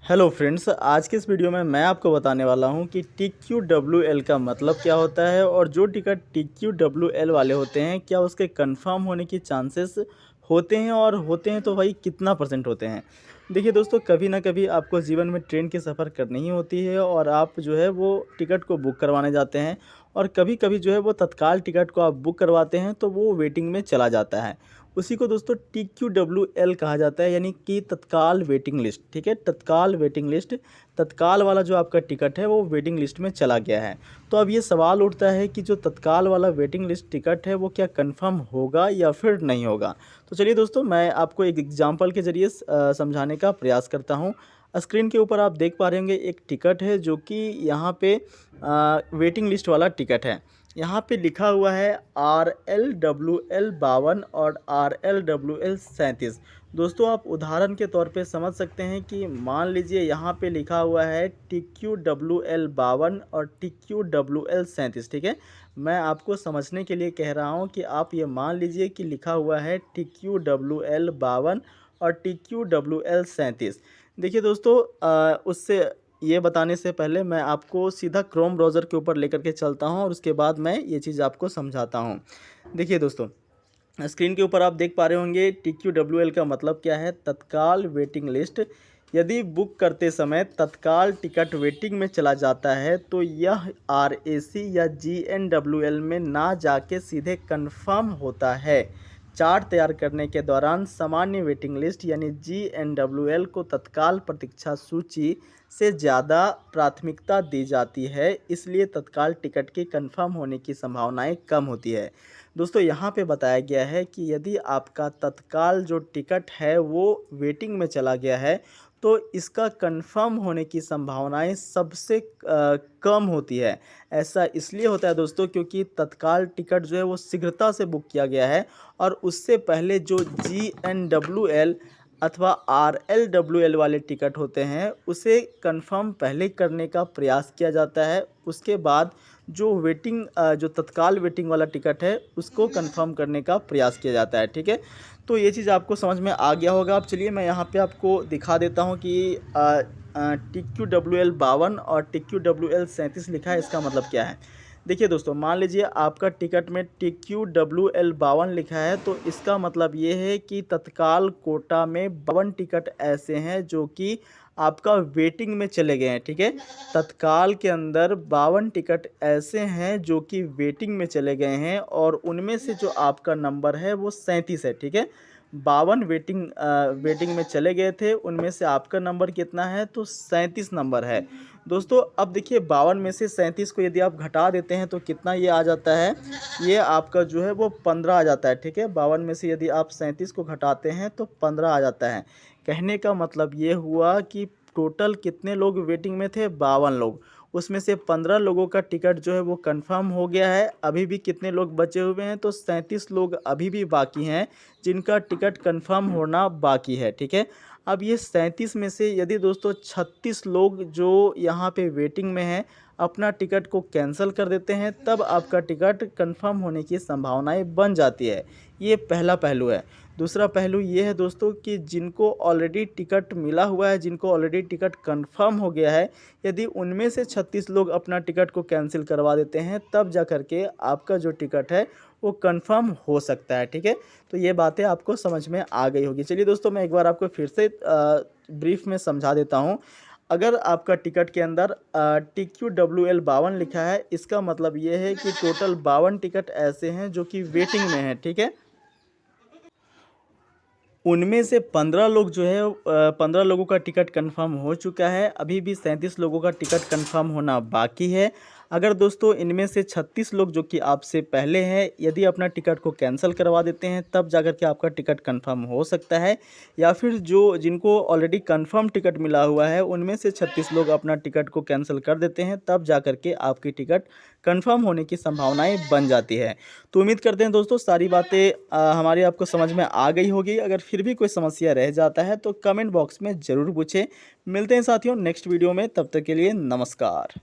Hello friends, आज के इस वीडियो में मैं आपको बताने वाला हूं कि TQWL का मतलब क्या होता है और जो टिकट TQWL वाले होते हैं क्या उसके कंफर्म होने की चांसेस होते हैं और होते हैं तो भाई कितना परसेंट होते हैं। देखिए दोस्तों, कभी ना कभी आपको जीवन में ट्रेन के सफ़र करनी ही होती है और आप जो है वो टिकट को बुक करवाने जाते हैं और कभी कभी जो है वो तत्काल टिकट को आप बुक करवाते हैं तो वो वेटिंग में चला जाता है। उसी को दोस्तों TQWL कहा जाता है, यानी कि तत्काल वेटिंग लिस्ट। ठीक है, तत्काल वेटिंग लिस्ट, तत्काल वाला जो आपका टिकट है वो वेटिंग लिस्ट में चला गया है। तो अब ये सवाल उठता है कि जो तत्काल वाला वेटिंग लिस्ट टिकट है वो क्या कंफर्म होगा या फिर नहीं होगा। तो चलिए दोस्तों, मैं आपको एक एग्जांपल के ज़रिए समझाने का प्रयास करता हूँ। स्क्रीन के ऊपर आप देख पा रहे होंगे एक टिकट है जो कि यहाँ पे वेटिंग लिस्ट वाला टिकट है। यहाँ पे लिखा हुआ है RLWL 52 और RLWL 37। दोस्तों, आप उदाहरण के तौर पे समझ सकते हैं कि मान लीजिए यहाँ पे लिखा हुआ है TQWL 52 और TQWL 37। ठीक है, मैं आपको समझने के लिए कह रहा हूँ कि आप ये मान लीजिए कि लिखा हुआ है TQWL 52 और TQWL 37। देखिए दोस्तों, उससे ये बताने से पहले मैं आपको सीधा क्रोम ब्राउज़र के ऊपर लेकर के चलता हूं और उसके बाद मैं ये चीज़ आपको समझाता हूं। देखिए दोस्तों, स्क्रीन के ऊपर आप देख पा रहे होंगे TQWL का मतलब क्या है, तत्काल वेटिंग लिस्ट। यदि बुक करते समय तत्काल टिकट वेटिंग में चला जाता है तो यह RAC या GNWL में ना जाके सीधे कंफर्म होता है। चार्ट तैयार करने के दौरान सामान्य वेटिंग लिस्ट यानी GNWL को तत्काल प्रतीक्षा सूची से ज़्यादा प्राथमिकता दी जाती है, इसलिए तत्काल टिकट की कंफर्म होने की संभावनाएं कम होती है। दोस्तों, यहाँ पे बताया गया है कि यदि आपका तत्काल जो टिकट है वो वेटिंग में चला गया है तो इसका कंफर्म होने की संभावनाएं सबसे कम होती है। ऐसा इसलिए होता है दोस्तों क्योंकि तत्काल टिकट जो है वो शीघ्रता से बुक किया गया है और उससे पहले जो GNWL अथवा RLWL वाले टिकट होते हैं उसे कंफर्म पहले करने का प्रयास किया जाता है। उसके बाद जो जो तत्काल वेटिंग वाला टिकट है उसको कंफर्म करने का प्रयास किया जाता है। ठीक है, तो ये चीज़ आपको समझ में आ गया होगा। अब चलिए मैं यहाँ पे आपको दिखा देता हूँ कि TQWL 52 और TQWL 37 लिखा है, इसका मतलब क्या है। देखिए दोस्तों, मान लीजिए आपका टिकट में TQWL 52 लिखा है तो इसका मतलब ये है कि तत्काल कोटा में 52 टिकट ऐसे हैं जो कि आपका वेटिंग में चले गए हैं। ठीक है, तत्काल के अंदर 52 टिकट ऐसे हैं जो कि वेटिंग में चले गए हैं और उनमें से जो आपका नंबर है वो 37 है। ठीक है, 52 वेटिंग में चले गए थे, उनमें से आपका नंबर कितना है तो 37 नंबर है। दोस्तों, अब देखिए 52 में से 37 को यदि आप घटा देते हैं तो कितना ये आ जाता है, ये आपका जो है वो 15 आ जाता है। ठीक है, 52 में से यदि आप 37 को घटाते हैं तो 15 आ जाता है। कहने का मतलब ये हुआ कि टोटल कितने लोग वेटिंग में थे, 52 लोग। उसमें से 15 लोगों का टिकट जो है वो कंफर्म हो गया है। अभी भी कितने लोग बचे हुए हैं तो 37 लोग अभी भी बाकी हैं जिनका टिकट कंफर्म होना बाकी है। ठीक है, अब ये 37 में से यदि दोस्तों 36 लोग जो यहाँ पे वेटिंग में हैं अपना टिकट को कैंसिल कर देते हैं तब आपका टिकट कंफर्म होने की संभावनाएं बन जाती है। ये पहला पहलू है। दूसरा पहलू ये है दोस्तों कि जिनको ऑलरेडी टिकट मिला हुआ है, जिनको ऑलरेडी टिकट कंफर्म हो गया है, यदि उनमें से 36 लोग अपना टिकट को कैंसिल करवा देते हैं तब जा कर के आपका जो टिकट है वो कंफर्म हो सकता है। ठीक है, तो ये बातें आपको समझ में आ गई होगी। चलिए दोस्तों, मैं एक बार आपको फिर से ब्रीफ में समझा देता हूँ। अगर आपका टिकट के अंदर TQWL 52 लिखा है, इसका मतलब ये है कि टोटल 52 टिकट ऐसे हैं जो कि वेटिंग में हैं। ठीक है, उनमें से 15 लोग जो है 15 लोगों का टिकट कंफर्म हो चुका है, अभी भी 37 लोगों का टिकट कंफर्म होना बाकी है। अगर दोस्तों इनमें से 36 लोग जो कि आपसे पहले हैं यदि अपना टिकट को कैंसिल करवा देते हैं तब जाकर के आपका टिकट कंफर्म हो सकता है, या फिर जो जिनको ऑलरेडी कंफर्म टिकट मिला हुआ है उनमें से 36 लोग अपना टिकट को कैंसिल कर देते हैं तब जाकर के आपकी टिकट कंफर्म होने की संभावनाएं बन जाती है। तो उम्मीद करते हैं दोस्तों सारी बातें हमारी आपको समझ में आ गई होगी। अगर फिर भी कोई समस्या रह जाता है तो कमेंट बॉक्स में ज़रूर पूछें। मिलते हैं साथियों नेक्स्ट वीडियो में, तब तक के लिए नमस्कार।